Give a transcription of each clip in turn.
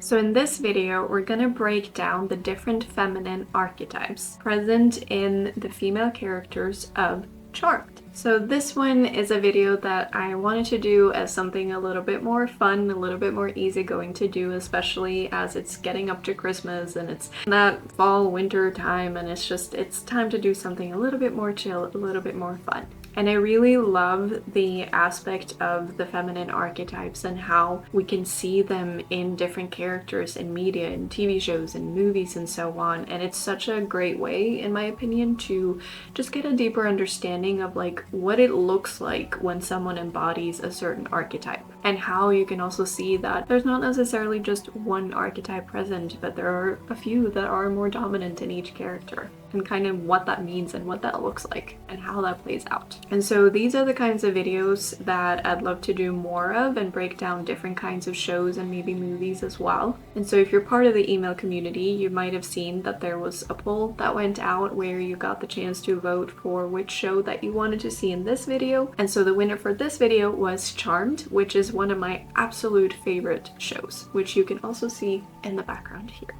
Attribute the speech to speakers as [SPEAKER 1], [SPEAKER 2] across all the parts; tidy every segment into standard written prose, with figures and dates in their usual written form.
[SPEAKER 1] So in this video, we're gonna break down the different feminine archetypes present in the female characters of Charmed. So this one is a video that I wanted to do as something a little bit more fun, a little bit more easygoing to do, especially as it's getting up to Christmas and it's that fall winter time, and it's time to do something a little bit more chill, a little bit more fun. And I really love the aspect of the feminine archetypes and how we can see them in different characters in media and TV shows and movies and so on. And it's such a great way, in my opinion, to just get a deeper understanding of like what it looks like when someone embodies a certain archetype, and how you can also see that there's not necessarily just one archetype present, but there are a few that are more dominant in each character, and kind of what that means and what that looks like and how that plays out. And so these are the kinds of videos that I'd love to do more of and break down different kinds of shows and maybe movies as well. And so if you're part of the email community, you might have seen that there was a poll that went out where you got the chance to vote for which show that you wanted to see in this video. And so the winner for this video was Charmed, which is one of my absolute favorite shows, which you can also see in the background here.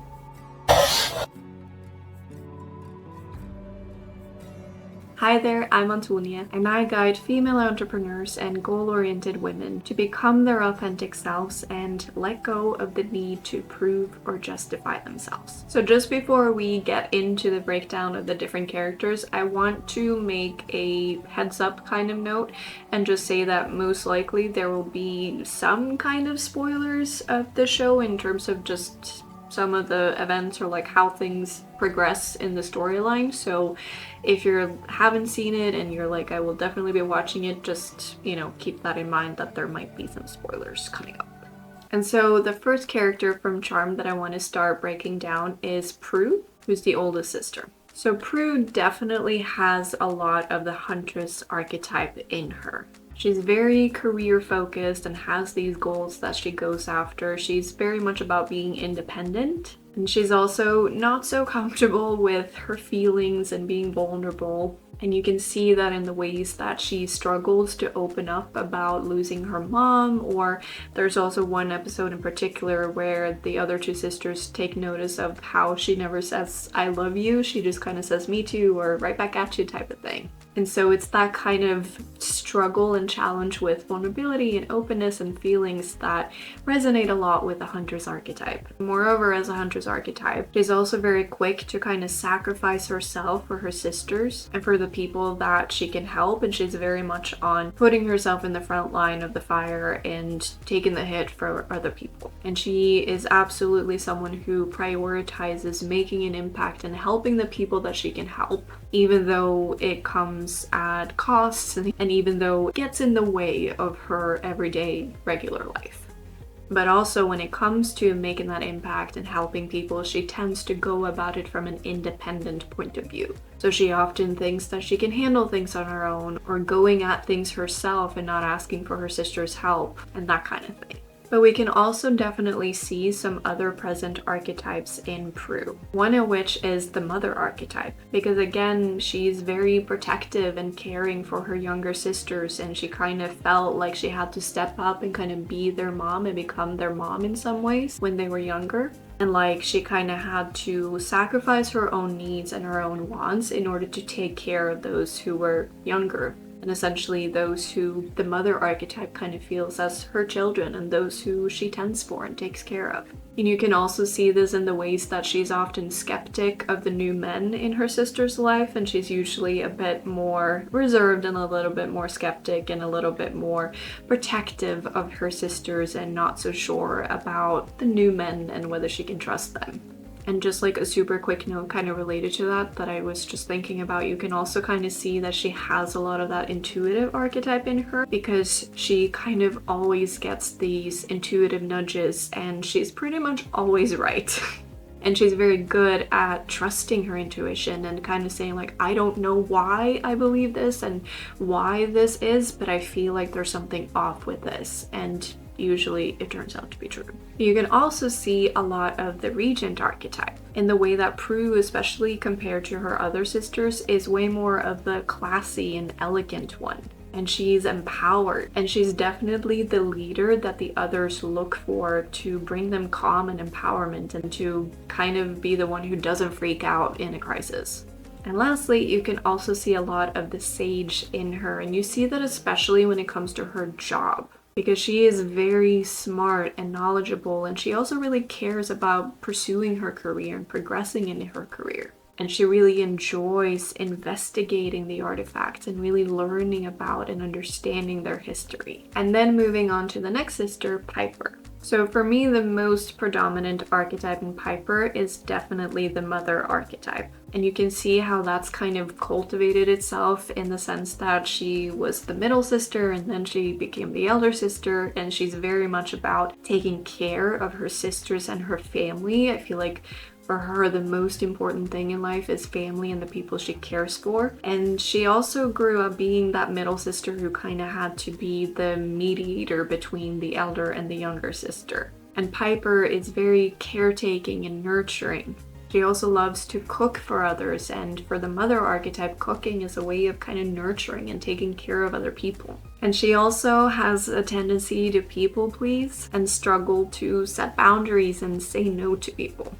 [SPEAKER 1] Hi there, I'm Antonie, and I guide female entrepreneurs and goal-oriented women to become their authentic selves and let go of the need to prove or justify themselves. So just before we get into the breakdown of the different characters, I want to make a heads up kind of note and just say that most likely there will be some kind of spoilers of the show in terms of just some of the events or like how things progress in the storyline. So if you haven't seen it and you're like, I will definitely be watching it, just, keep that in mind that there might be some spoilers coming up. And so the first character from Charmed that I want to start breaking down is Prue, who's the oldest sister. So Prue definitely has a lot of the huntress archetype in her. She's very career focused and has these goals that she goes after. She's very much about being independent. And she's also not so comfortable with her feelings and being vulnerable. And you can see that in the ways that she struggles to open up about losing her mom, or there's also one episode in particular where the other two sisters take notice of how she never says, I love you. She just kind of says, me too, or right back at you type of thing. And so it's that kind of struggle and challenge with vulnerability and openness and feelings that resonate a lot with the huntress archetype. Moreover, as a huntress archetype, she's also very quick to kind of sacrifice herself for her sisters and for the people that she can help, and she's very much on putting herself in the front line of the fire and taking the hit for other people. And she is absolutely someone who prioritizes making an impact and helping the people that she can help, even though it comes at costs and even though it gets in the way of her everyday regular life. But also when it comes to making that impact and helping people, she tends to go about it from an independent point of view. So she often thinks that she can handle things on her own, or going at things herself and not asking for her sister's help and that kind of thing. But we can also definitely see some other present archetypes in Prue. One of which is the mother archetype, because again, she's very protective and caring for her younger sisters, and she kind of felt like she had to step up and kind of be their mom and become their mom in some ways when they were younger. And like she kind of had to sacrifice her own needs and her own wants in order to take care of those who were younger. And essentially those who the mother archetype kind of feels as her children and those who she tends for and takes care of. And you can also see this in the ways that she's often skeptic of the new men in her sister's life, and she's usually a bit more reserved and a little bit more skeptic and a little bit more protective of her sisters and not so sure about the new men and whether she can trust them. And just like a super quick note kind of related to that I was just thinking about, you can also kind of see that she has a lot of that intuitive archetype in her, because she kind of always gets these intuitive nudges and she's pretty much always right. And she's very good at trusting her intuition and kind of saying like, I don't know why I believe this and why this is, but I feel like there's something off with this. And usually it turns out to be true. You can also see a lot of the regent archetype in the way that Prue, especially compared to her other sisters, is way more of the classy and elegant one. and she's empowered, and she's definitely the leader that the others look for to bring them calm and empowerment and to kind of be the one who doesn't freak out in a crisis. And lastly, you can also see a lot of the sage in her, and you see that especially when it comes to her job, because she is very smart and knowledgeable, and she also really cares about pursuing her career and progressing in her career. And she really enjoys investigating the artifacts and really learning about and understanding their history. And then moving on to the next sister, Piper. So for me, the most predominant archetype in Piper is definitely the mother archetype. And you can see how that's kind of cultivated itself in the sense that she was the middle sister and then she became the elder sister, and she's very much about taking care of her sisters and her family. I feel like for her, the most important thing in life is family and the people she cares for. And she also grew up being that middle sister who kind of had to be the mediator between the elder and the younger sister. And Piper is very caretaking and nurturing. She also loves to cook for others, and for the mother archetype, cooking is a way of kind of nurturing and taking care of other people. And she also has a tendency to people please and struggle to set boundaries and say no to people.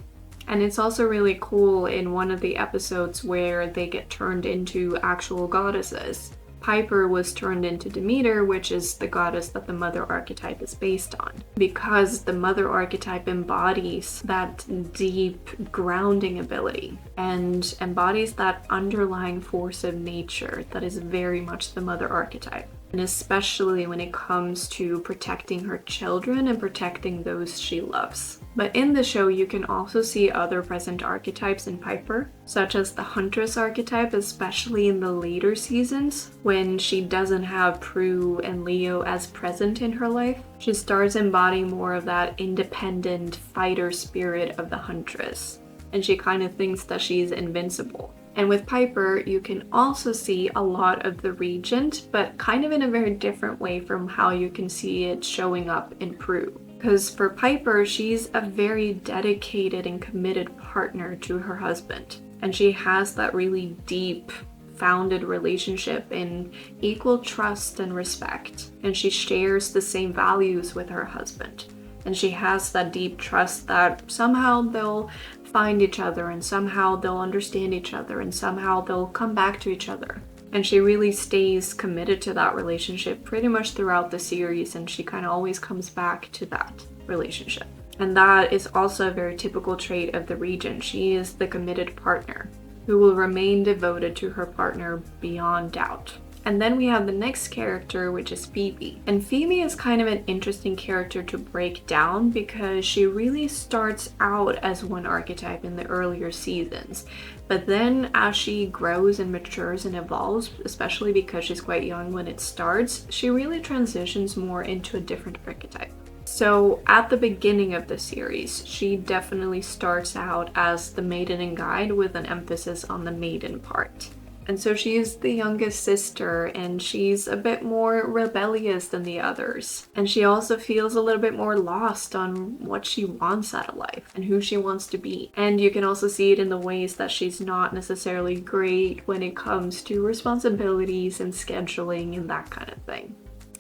[SPEAKER 1] And it's also really cool in one of the episodes where they get turned into actual goddesses. Piper was turned into Demeter, which is the goddess that the mother archetype is based on, because the mother archetype embodies that deep grounding ability and embodies that underlying force of nature that is very much the mother archetype. And especially when it comes to protecting her children and protecting those she loves. But in the show, you can also see other present archetypes in Piper, such as the Huntress archetype, especially in the later seasons, when she doesn't have Prue and Leo as present in her life. She starts embodying more of that independent fighter spirit of the Huntress, and she kind of thinks that she's invincible. And with Piper, you can also see a lot of the Regent, but kind of in a very different way from how you can see it showing up in Prue. Because for Piper, she's a very dedicated and committed partner to her husband. And she has that really deep, founded relationship in equal trust and respect. And she shares the same values with her husband. And she has that deep trust that somehow they'll find each other and somehow they'll understand each other and somehow they'll come back to each other. And she really stays committed to that relationship pretty much throughout the series, and she kind of always comes back to that relationship. And that is also a very typical trait of the Regent. She is the committed partner who will remain devoted to her partner beyond doubt. And then we have the next character, which is Phoebe. And Phoebe is kind of an interesting character to break down because she really starts out as one archetype in the earlier seasons. But then as she grows and matures and evolves, especially because she's quite young when it starts, she really transitions more into a different archetype. So at the beginning of the series, she definitely starts out as the maiden and guide with an emphasis on the maiden part. And so she's the youngest sister, and she's a bit more rebellious than the others. And she also feels a little bit more lost on what she wants out of life and who she wants to be. And you can also see it in the ways that she's not necessarily great when it comes to responsibilities and scheduling and that kind of thing.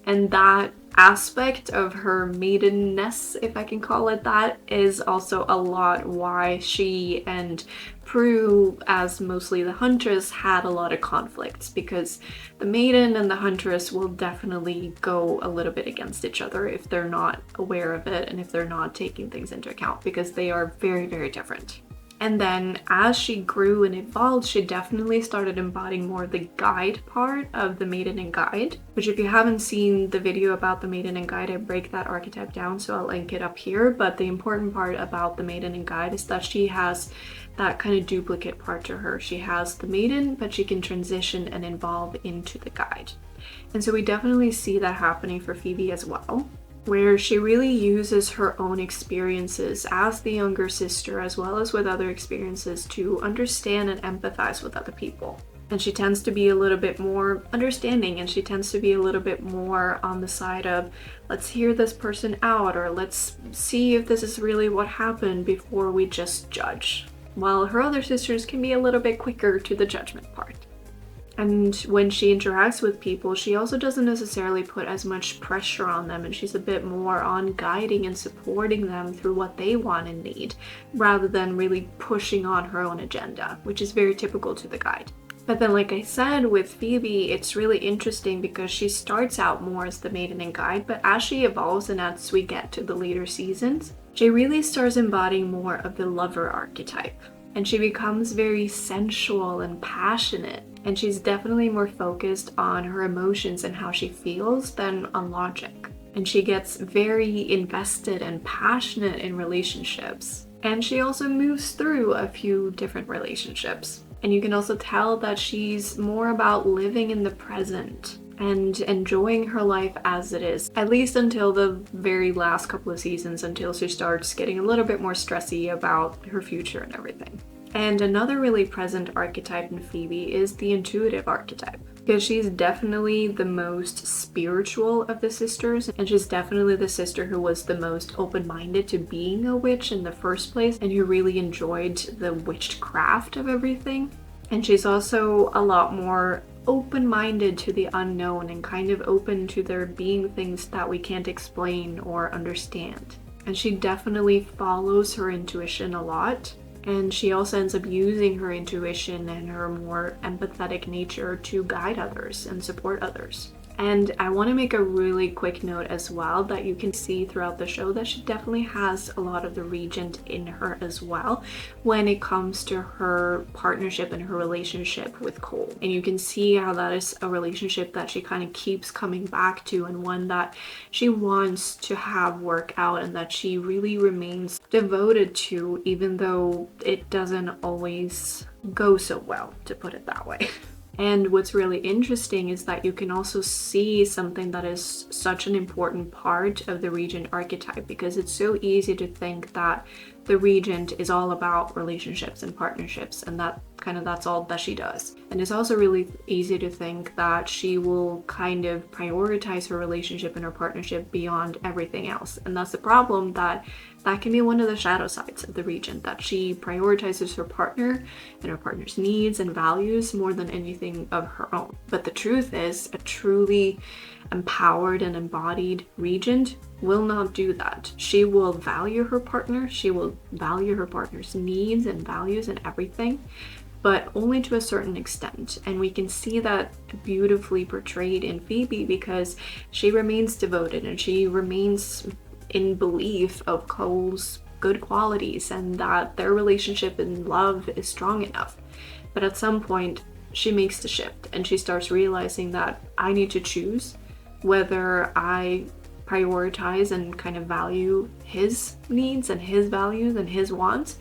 [SPEAKER 1] And that aspect of her maidenness, if I can call it that, is also a lot why she and Prue, as mostly the Huntress, had a lot of conflicts, because the maiden and the Huntress will definitely go a little bit against each other if they're not aware of it and if they're not taking things into account, because they are very, very different. And then as she grew and evolved, she definitely started embodying more of the guide part of the maiden and guide, which if you haven't seen the video about the maiden and guide, I break that archetype down, so I'll link it up here. But the important part about the maiden and guide is that she has that kind of duplicate part to her. She has the maiden, but she can transition and evolve into the guide. And so we definitely see that happening for Phoebe as well, where she really uses her own experiences as the younger sister, as well as with other experiences, to understand and empathize with other people. And she tends to be a little bit more understanding, and she tends to be a little bit more on the side of, let's hear this person out, or let's see if this is really what happened before we just judge. While her other sisters can be a little bit quicker to the judgment part. And when she interacts with people, she also doesn't necessarily put as much pressure on them, and she's a bit more on guiding and supporting them through what they want and need, rather than really pushing on her own agenda, which is very typical to the guide. But then, like I said, with Phoebe, it's really interesting because she starts out more as the maiden and guide, but as she evolves and as we get to the later seasons, she really starts embodying more of the lover archetype. And she becomes very sensual and passionate. And she's definitely more focused on her emotions and how she feels than on logic. And she gets very invested and passionate in relationships. And she also moves through a few different relationships. And you can also tell that she's more about living in the present and enjoying her life as it is, at least until the very last couple of seasons, until she starts getting a little bit more stressy about her future and everything. And another really present archetype in Phoebe is the intuitive archetype, because she's definitely the most spiritual of the sisters, and she's definitely the sister who was the most open-minded to being a witch in the first place, and who really enjoyed the witchcraft of everything. And she's also a lot more open-minded to the unknown and kind of open to there being things that we can't explain or understand. And she definitely follows her intuition a lot. And she also ends up using her intuition and her more empathetic nature to guide others and support others. And I want to make a really quick note as well that you can see throughout the show that she definitely has a lot of the regent in her as well when it comes to her partnership and her relationship with Cole. And you can see how that is a relationship that she kind of keeps coming back to, and one that she wants to have work out and that she really remains devoted to, even though it doesn't always go so well, to put it that way. And what's really interesting is that you can also see something that is such an important part of the regent archetype, because it's so easy to think that the regent is all about relationships and partnerships, and that's all that she does. And it's also really easy to think that she will kind of prioritize her relationship and her partnership beyond everything else. And that's the problem, that can be one of the shadow sides of the regent, that she prioritizes her partner and her partner's needs and values more than anything of her own. But the truth is, a truly empowered and embodied regent will not do that. She will value her partner, she will value her partner's needs and values and everything, but only to a certain extent. And we can see that beautifully portrayed in Phoebe, because she remains devoted and she remains in belief of Cole's good qualities and that their relationship and love is strong enough. But at some point, she makes the shift and she starts realizing that I need to choose whether I prioritize and kind of value his needs and his values and his wants,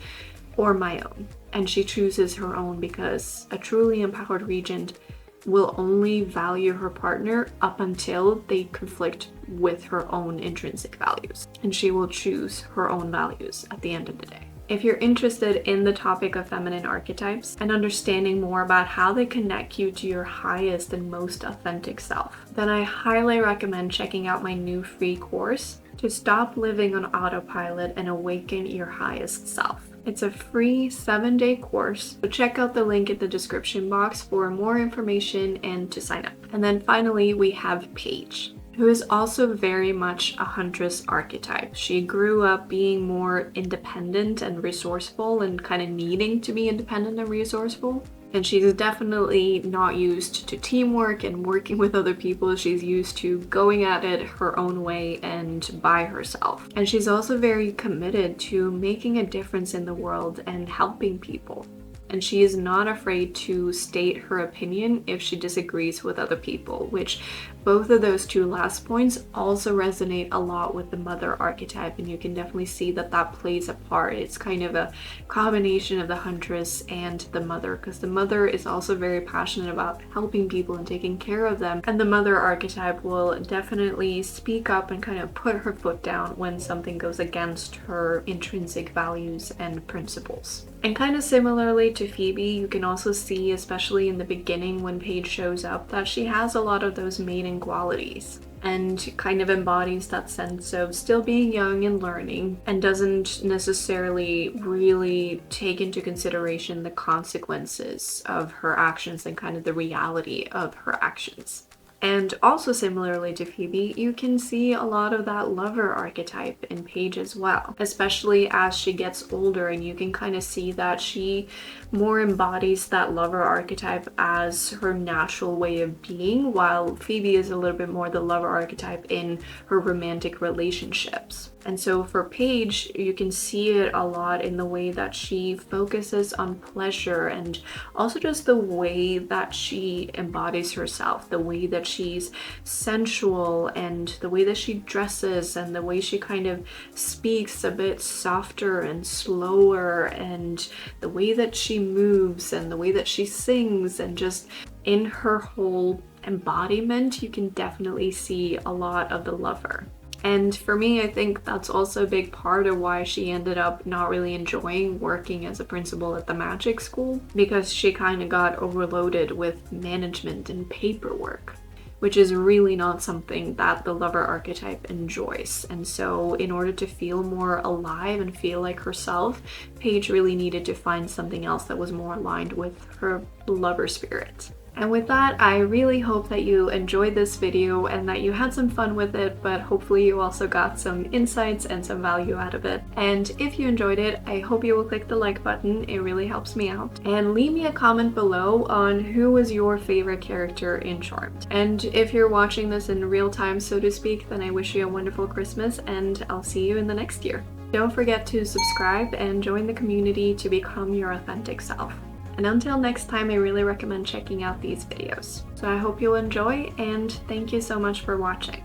[SPEAKER 1] or my own. And she chooses her own, because a truly empowered regent will only value her partner up until they conflict with her own intrinsic values. And she will choose her own values at the end of the day. If you're interested in the topic of feminine archetypes and understanding more about how they connect you to your highest and most authentic self, then I highly recommend checking out my new free course, To Stop Living on Autopilot and Awaken Your Highest Self. It's a free 7-day course, so check out the link in the description box for more information and to sign up. And then finally, we have Paige, who is also very much a huntress archetype. She grew up being more independent and resourceful and kind of needing to be independent and resourceful. And she's definitely not used to teamwork and working with other people. She's used to going at it her own way and by herself. And she's also very committed to making a difference in the world and helping people. And she is not afraid to state her opinion if she disagrees with other people, which both of those two last points also resonate a lot with the mother archetype, and you can definitely see that that plays a part. It's kind of a combination of the huntress and the mother, because the mother is also very passionate about helping people and taking care of them, and the mother archetype will definitely speak up and kind of put her foot down when something goes against her intrinsic values and principles. And kind of similarly to Phoebe, you can also see, especially in the beginning when Paige shows up, that she has a lot of those maiden qualities. and kind of embodies that sense of still being young and learning, and doesn't necessarily really take into consideration the consequences of her actions and kind of the reality of her actions. And also similarly to Phoebe, you can see a lot of that lover archetype in Paige as well, especially as she gets older, and you can kind of see that she more embodies that lover archetype as her natural way of being, while Phoebe is a little bit more the lover archetype in her romantic relationships. And so for Paige, you can see it a lot in the way that she focuses on pleasure, and also just the way that she embodies herself, the way that she's sensual, and the way that she dresses, and the way she kind of speaks a bit softer and slower, and the way that she moves, and the way that she sings, and just in her whole embodiment, you can definitely see a lot of the lover. And for me, I think that's also a big part of why she ended up not really enjoying working as a principal at the magic school, because she kind of got overloaded with management and paperwork, which is really not something that the lover archetype enjoys. And so in order to feel more alive and feel like herself, Paige really needed to find something else that was more aligned with her lover spirit. And with that, I really hope that you enjoyed this video and that you had some fun with it, but hopefully you also got some insights and some value out of it. And if you enjoyed it, I hope you will click the like button, it really helps me out. And leave me a comment below on who was your favorite character in Charmed. And if you're watching this in real time, so to speak, then I wish you a wonderful Christmas, and I'll see you in the next year. Don't forget to subscribe and join the community to become your authentic self. And until next time, I really recommend checking out these videos. So I hope you'll enjoy, and thank you so much for watching.